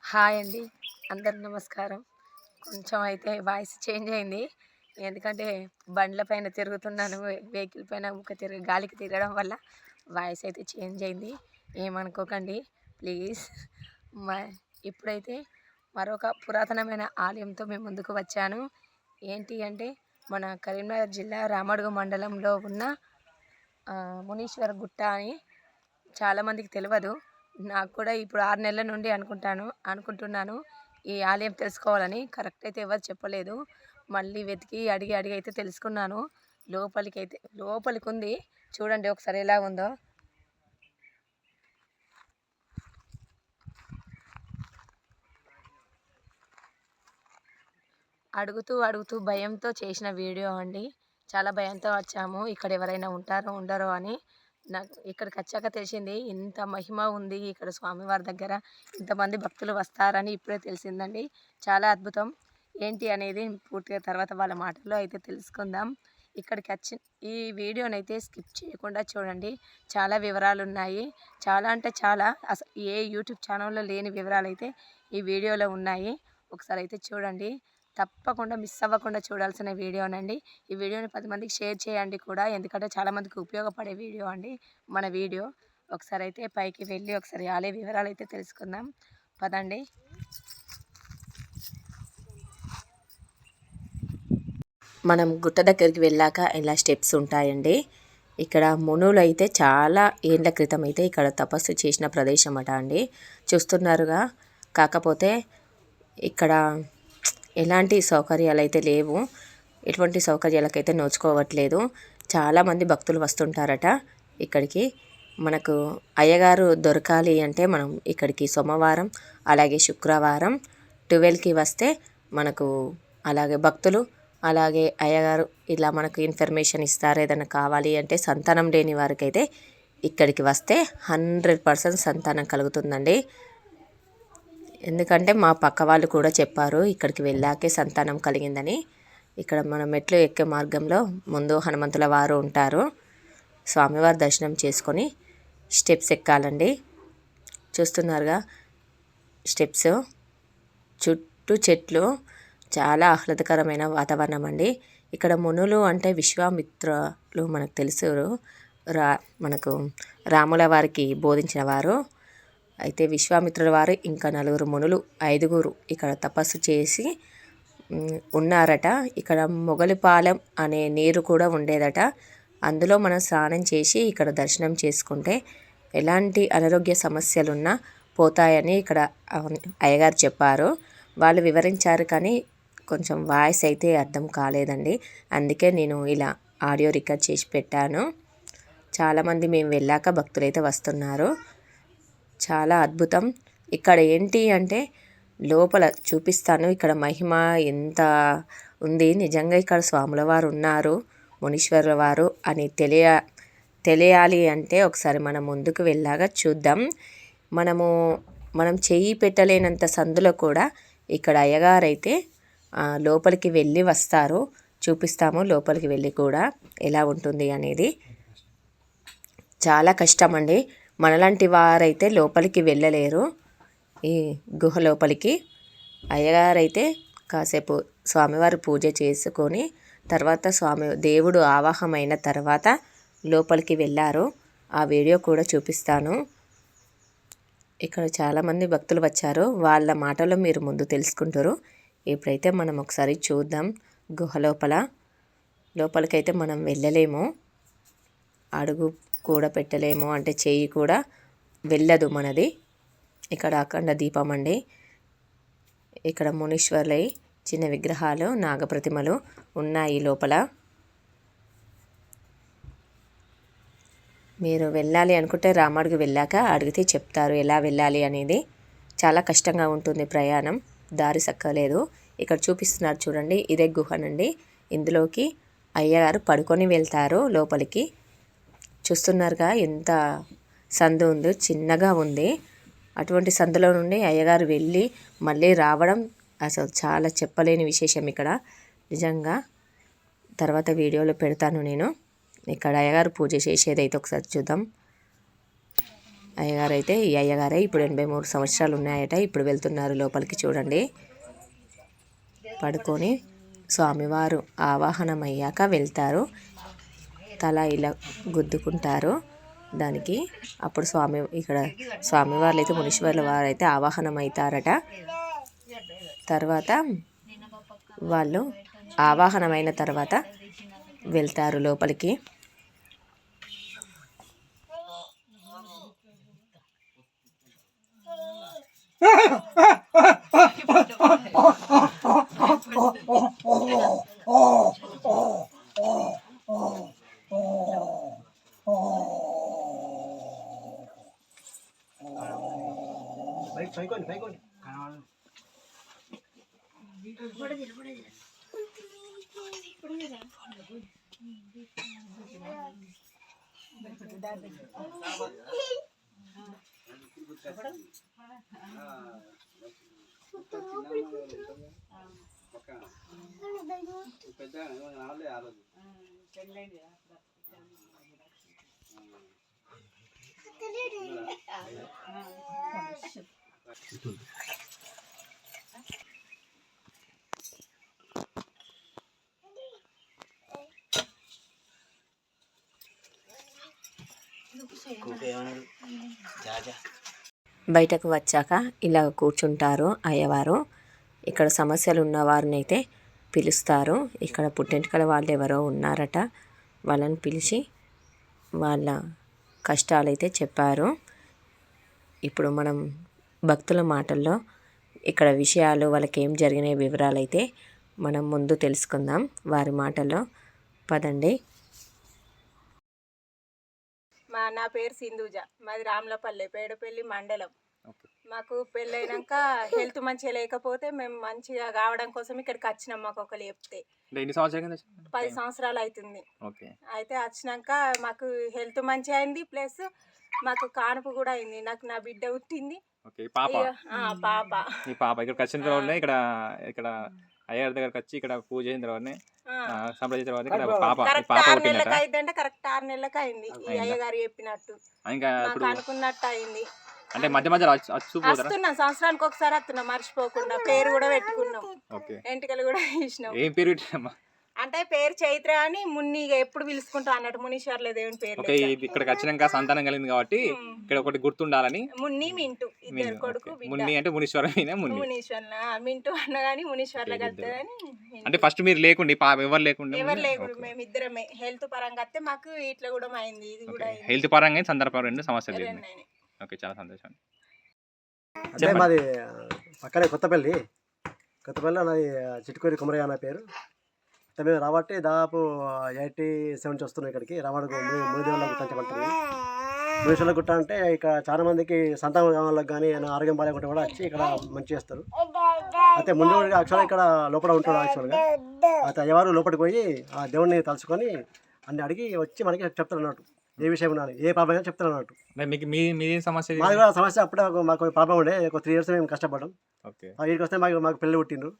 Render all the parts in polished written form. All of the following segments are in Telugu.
హాయ్ అండి. అందరికి నమస్కారం. కొంచెం అయితే వాయిస్ చేంజ్ అయింది. ఎందుకంటే బండ్ల పైన తిరుగుతున్నాను. వెహికల్ పైన ఊకే గాలికి తిరగడం వల్ల వాయిస్ అయితే చేంజ్ అయింది. ఏమనుకోకండి ప్లీజ్. మ ఇప్పుడైతే మరొక పురాతనమైన ఆలయంతో మేము ముందుకు వచ్చాను. ఏంటి అంటే మన కరీంనగర్ జిల్లా రామడుగు మండలంలో ఉన్న మునీశ్వర గుట్ట అని చాలామందికి తెలవదు. నాకు కూడా ఇప్పుడు 6 నెలల నుండి అనుకుంటున్నాను ఈ ఆలయం తెలుసుకోవాలని. కరెక్ట్ అయితే ఎవరు చెప్పలేదు. మళ్ళీ వెతికి అడిగి అడిగి అయితే తెలుసుకున్నాను. లోపలికి ఉంది. చూడండి ఒకసారి ఎలా ఉందో. అడుగుతూ అడుగుతూ భయంతో చేసిన వీడియో అండి. చాలా భయంతో వచ్చాము. ఇక్కడ ఎవరైనా ఉంటారో ఉండరో అని. నాకు ఇక్కడికి వచ్చాక తెలిసింది ఇంత మహిమ ఉంది ఇక్కడ స్వామివారి దగ్గర. ఇంతమంది భక్తులు వస్తారని ఇప్పుడే తెలిసిందండి. చాలా అద్భుతం. ఏంటి అనేది పూర్తిగా తర్వాత వాళ్ళ మాటల్లో అయితే తెలుసుకుందాం. ఇక్కడికి ఈ వీడియోనైతే స్కిప్ చేయకుండా చూడండి. చాలా వివరాలు ఉన్నాయి. చాలా అంటే చాలా, అసలు ఏ యూట్యూబ్ ఛానల్లో లేని వివరాలు అయితే ఈ వీడియోలో ఉన్నాయి. ఒకసారి అయితే చూడండి. తప్పకుండా మిస్ అవ్వకుండా చూడాల్సిన వీడియోనండి. ఈ వీడియోని 10 మందికి షేర్ చేయండి కూడా. ఎందుకంటే చాలామందికి ఉపయోగపడే వీడియో అండి మన వీడియో. ఒకసారి అయితే పైకి వెళ్ళి ఒకసారి ఆలయ వివరాలు అయితే తెలుసుకుందాం పదండి. మనం గుట్ట దగ్గరికి వెళ్ళాక ఇలా స్టెప్స్ ఉంటాయండి. ఇక్కడ మునులు అయితే చాలా ఏళ్ళ క్రితం అయితే ఇక్కడ తపస్సు చేసిన ప్రదేశం అట అండి. చూస్తున్నారుగా. కాకపోతే ఇక్కడ ఎలాంటి సౌకర్యాలు అయితే లేవు. ఎటువంటి సౌకర్యాలకైతే నోచుకోవట్లేదు. చాలామంది భక్తులు వస్తుంటారట ఇక్కడికి. మనకు అయ్యగారు దొరకాలి అంటే మనం ఇక్కడికి సోమవారం అలాగే శుక్రవారం 12కి వస్తే మనకు అలాగే భక్తులు అలాగే అయ్యగారు ఇలా మనకు ఇన్ఫర్మేషన్ ఇస్తారు. ఏదైనా కావాలి అంటే సంతానం లేని వారికి అయితే ఇక్కడికి వస్తే 100% సంతానం కలుగుతుందండి. ఎందుకంటే మా పక్క వాళ్ళు కూడా చెప్పారు ఇక్కడికి వెళ్ళాకే సంతానం కలిగిందని. ఇక్కడ మన మెట్లు ఎక్కే మార్గంలో ముందు హనుమంతుల వారు ఉంటారు. స్వామివారి దర్శనం చేసుకొని స్టెప్స్ ఎక్కాలండి. చూస్తున్నారుగా స్టెప్స్. చుట్టూ చెట్లు, చాలా ఆహ్లాదకరమైన వాతావరణం అండి. ఇక్కడ మునులు అంటే విశ్వామిత్రులు మనకు తెలుసు. మనకు రాముల వారికి బోధించిన వారు. అయితే విశ్వామిత్రుల వారు ఇంకా 4 మునులు 5గురు ఇక్కడ తపస్సు చేసి ఉన్నారట. ఇక్కడ మొగలిపాలెం అనే నీరు కూడా ఉండేదట. అందులో మనం స్నానం చేసి ఇక్కడ దర్శనం చేసుకుంటే ఎలాంటి అనారోగ్య సమస్యలున్నా పోతాయని ఇక్కడ అయ్యగారు చెప్పారు. వాళ్ళు వివరించారు కానీ కొంచెం వాయిస్ అయితే అర్థం కాలేదండి. అందుకే నేను ఇలా ఆడియో రికార్డ్ చేసి పెట్టాను. చాలామంది మేము వెళ్ళాక భక్తులైతే వస్తున్నారు. చాలా అద్భుతం. ఇక్కడ ఏంటి అంటే లోపల చూపిస్తాను. ఇక్కడ మహిమ ఎంత ఉంది. నిజంగా ఇక్కడ స్వాముల వారు ఉన్నారు, మునీశ్వరుల వారు అని తెలియాలి అంటే ఒకసారి మనం ముందుకు వెళ్ళాక చూద్దాం. మనం చెయ్యి పెట్టలేనంత సందులో కూడా ఇక్కడ అయ్యగారైతే లోపలికి వెళ్ళి వస్తారు. చూపిస్తాము లోపలికి వెళ్ళి కూడా ఎలా ఉంటుంది అనేది. చాలా కష్టం అండి. మనలాంటి వారైతే లోపలికి వెళ్ళలేరు ఈ గుహ లోపలికి. అయ్యగారైతే కాసేపు స్వామివారి పూజ చేసుకొని తర్వాత దేవుడు ఆవాహమైన తర్వాత లోపలికి వెళ్ళారు. ఆ వీడియో కూడా చూపిస్తాను. ఇక్కడ చాలామంది భక్తులు వచ్చారు. వాళ్ళ మాటలో మీరు ముందు తెలుసుకుంటారు. ఇప్పుడైతే మనం ఒకసారి చూద్దాం. గుహ లోపలికైతే మనం వెళ్ళలేము. అడుగు కూడా పెట్టలేము, అంటే చెయ్యి కూడా వెళ్ళదు మనది. ఇక్కడ అఖండ దీపం అండి. ఇక్కడ మునీశ్వర్లై చిన్న విగ్రహాలు, నాగప్రతిమలు ఉన్నాయి లోపల. మీరు వెళ్ళాలి అనుకుంటే రామడుగు వెళ్ళాక అడిగితే చెప్తారు ఎలా వెళ్ళాలి అనేది. చాలా కష్టంగా ఉంటుంది ప్రయాణం, దారి సక్కలేదు. ఇక్కడ చూపిస్తున్నారు చూడండి, ఇదే గుహనండి. ఇందులోకి అయ్యగారు పడుకొని వెళ్తారు లోపలికి. చూస్తున్నారుగా ఎంత సందు ఉందో, చిన్నగా ఉంది. అటువంటి సందులో నుండి అయ్యగారు వెళ్ళి మళ్ళీ రావడం అసలు చాలా చెప్పలేని విశేషం ఇక్కడ నిజంగా. తర్వాత వీడియోలో పెడతాను నేను. ఇక్కడ అయ్యగారు పూజ చేసేదైతే ఒకసారి చూద్దాం. అయ్యగారు అయితే ఈ అయ్యగారే ఇప్పుడు 83 సంవత్సరాలు ఉన్నాయట. ఇప్పుడు వెళ్తున్నారు లోపలికి. చూడండి, పడుకొని స్వామివారు ఆవాహనం అయ్యాక వెళ్తారు. తల ఇలా గుద్దుకుంటారు దానికి. అప్పుడు ఇక్కడ స్వామివార్లు అయితే మునీశ్వర్ల వారు అయితే ఆవాహనం అవుతారట. తర్వాత వాళ్ళు ఆవాహనమైన తర్వాత వెళ్తారు లోపలికి. బయటకు వచ్చాక ఇలా కూర్చుంటారు అయ్యవారు. ఇక్కడ సమస్యలు ఉన్న వారిని అయితే పిలుస్తారు. ఇక్కడ పుట్టెంటుకల వాళ్ళు ఎవరో ఉన్నారట. వాళ్ళని పిలిచి వాళ్ళ కష్టాలైతే చెప్పారు. ఇప్పుడు మనం భక్తుల మాటల్లో ఇక్కడ విషయాలు, వాళ్ళకి ఏం జరిగిన వివరాలు అయితే మనం ముందు తెలుసుకుందాం వారి మాటల్లో. పదండి. నా పేరు సింధూజ, మాది రామలపల్లె, పేడపల్లి మండలం. మాకు పెళ్ళైనాక హెల్త్ మంచిగా లేకపోతే మేము మంచిగా కావడం కోసం ఇక్కడికి వచ్చినాం. మాకు ఒకరు చెప్తే 10 సంవత్సరాలు అవుతుంది. అయితే వచ్చినాక మాకు హెల్త్ మంచిగా అయింది, ప్లస్ మాకు కానుపు కూడా అయింది. నాకు నా బిడ్డ పుట్టింది, పాప. ఇక్కడికి వచ్చిన తర్వాత ఇక్కడ అయ్యారి దగ్గరకు వచ్చి ఇక్కడ పూజ అయిన తర్వాత సంప్రదించిన తర్వాత కరెక్ట్ 6 నెలలకు అయిందంటే కరెక్ట్ 6 నెలలకు అయింది. ఈ అయ్యగారు చెప్పినట్టు అనుకున్నట్టు అయింది. అంటే మధ్య మధ్యలో వస్తున్నాం, సంవత్సరానికి ఒకసారి వస్తున్నాం మర్చిపోకుండా. పేరు కూడా పెట్టుకున్నాం, ఎంటికలు కూడా తీసినాం. ఏం పేరు పెట్టామా? అంటే పేరు చైత్ర అని మున్ని ఎప్పుడు పిలుచుకుంటాం అన్నట్టు, మునీశ్వర్ల దేవుని పేరు. ఇక్కడికి వచ్చినాక సంతానం కలిగింది కాబట్టి ఇక్కడ ఒకటి గుర్తుండాలని మున్ని మింటూ ఇద్దరు కొడుకు. మున్ని అంటే మునీశ్వర, మునీశ్వర్ల మింటూ అన్నగాని మునీశ్వర్ల కలుతుందని. అంటే ఫస్ట్ మీరు లేకుండి, ఎవరు లేకుండా మేము ఇద్దరమే. హెల్త్ పరంగా అయితే మాకు ఇట్లా కూడా అయింది, ఇది కూడా హెల్త్ పరంగా సందర్భం 2 సమస్యలు. ఓకే, చాలా సంతోషం. అంటే మాది పక్కనే కొత్తపల్లి నాది చిట్టుకూరి కుమరయ్య నా పేరు. మేము రాబట్టి దాదాపు 87 నుంచి వస్తున్నాం ఇక్కడికి. రావడానికి 3 నెలల గుట్ట చెప్పంటుంది. 3 నెలల గుట్ట అంటే ఇక్కడ చాలా మందికి సంతానం వాళ్ళకి కానీ ఆరోగ్యం బాగాలేకుంటే కూడా వచ్చి ఇక్కడ మంచి చేస్తారు. అయితే ముందు యాక్చువల్గా ఇక్కడ లోపల ఉంటాడు. యాక్చువల్గా అయితే అయ్యవారు లోపలికి పోయి ఆ దేవుడిని తలుచుకొని అన్ని అడిగి వచ్చి మనకి చెప్తారు అన్నట్టు. ఏ విషయం ఉన్నాను, ఏ ప్రాబ్లం చెప్తాను అన్నట్టు. సమస్య మాది కూడా సమస్య అప్పుడే మాకు ప్రాబ్లం ఉండే. ఒక 3 ఇయర్స్ మేము కష్టపడ్డాం. వీటికి వస్తే మాకు పెళ్ళి పుట్టిండ్రు.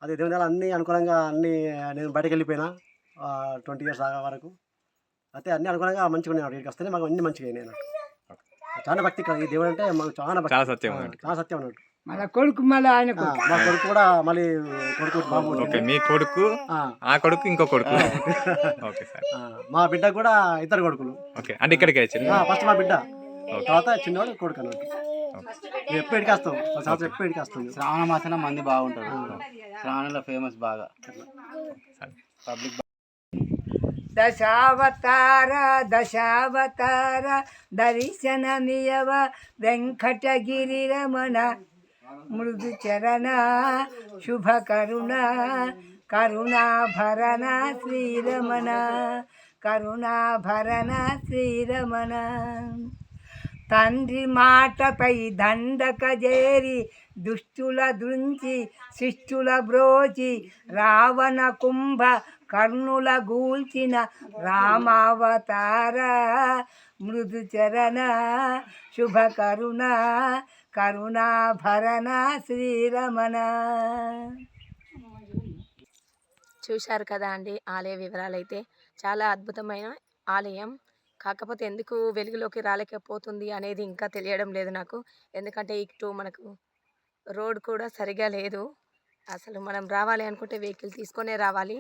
అది దేవుని వల్ల అన్ని అనుకూలంగా అన్ని నేను బయటకు వెళ్ళిపోయినా 20 ఇయర్స్ వరకు. అయితే అన్ని అనుకూలంగా మంచిగా ఉన్నాయి. వీటికి వస్తేనే మాకు అన్ని మంచిగా అయినాయి అన్నట్టు. చాలా భక్తి ఈ దేవుడు అంటే మాకు చాలా భక్తి, చాలా సత్యం అన్నట్టు. మన కొడుకు మళ్ళీ ఆయన మా కొడుకు కూడా మళ్ళీ కొడుకు బాబు. మీ కొడుకు, ఆ కొడుకు, ఇంకో కొడుకు. మా బిడ్డ కూడా 2 కొడుకులు. అంటే ఇక్కడికి ఫస్ట్ మా బిడ్డ, తర్వాత చిన్నవాడు కొడుకు అన్నట్టు. ఎప్పటికి వస్తాం, ఎప్పటికి వస్తుంది. శ్రావణ మాసంలో మంది బాగుంటారు. శ్రావణంలో ఫేమస్ బాగా పబ్లిక్. దశావతార దర్శనమియవ వెంకటగిరి రమణ మృదు చరణ శుభ కరుణ కరుణాభరణ శ్రీరమణ కరుణాభరణ శ్రీరమణ. తండ్రి మాటపై దండక చేరి దుష్టుల దృంచి శిష్టుల బ్రోచి రావణ కుంభ కర్ణుల గూల్చిన రామావతార మృదు చరణ శుభ కరుణ కరుణాభరణ శ్రీరమణ. చూశారు కదా అండి ఆలయ వివరాలు అయితే. చాలా అద్భుతమైన ఆలయం. కాకపోతే ఎందుకు వెలుగులోకి రాలేకపోతుంది అనేది ఇంకా తెలియడం లేదు నాకు. ఎందుకంటే ఇటు మనకు రోడ్ కూడా సరిగా లేదు. అసలు మనం రావాలి అనుకుంటే వెహికల్ తీసుకొనే రావాలి.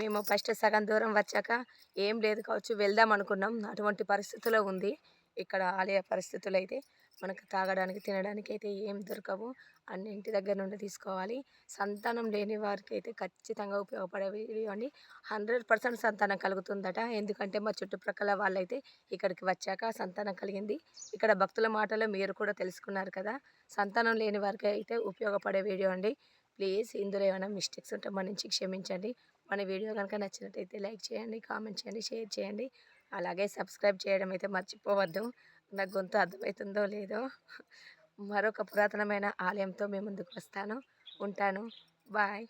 మేము ఫస్ట్ సగం దూరం వచ్చాక ఏం లేదు కావచ్చు వెళ్దాం అనుకున్నాం. అటువంటి పరిస్థితిలో ఉంది ఇక్కడ ఆలయ పరిస్థితులు అయితే. మనకు తాగడానికి తినడానికి అయితే ఏం దొరకవు. అన్ని ఇంటి దగ్గర నుండి తీసుకోవాలి. సంతానం లేని వారికి అయితే ఖచ్చితంగా ఉపయోగపడే వీడియో అండి. 100% సంతానం కలుగుతుందట. ఎందుకంటే మా చుట్టుప్రక్కల వాళ్ళైతే ఇక్కడికి వచ్చాక సంతానం కలిగింది. ఇక్కడ భక్తుల మాటలో మీరు కూడా తెలుసుకున్నారు కదా. సంతానం లేని వారికి అయితే ఉపయోగపడే వీడియో అండి. ప్లీజ్ ఇందులో ఏమైనా మిస్టేక్స్ ఉంటే మన్నించి క్షమించండి. మన వీడియో కనుక నచ్చినట్టయితే లైక్ చేయండి, కామెంట్ చేయండి, షేర్ చేయండి. అలాగే సబ్స్క్రైబ్ చేయడం అయితే మర్చిపోవద్దు. నా గొంతు అర్థమవుతుందో లేదో. మరొక పురాతనమైన ఆలయంతో మీ ముందుకు వస్తాను. ఉంటాను. బాయ్.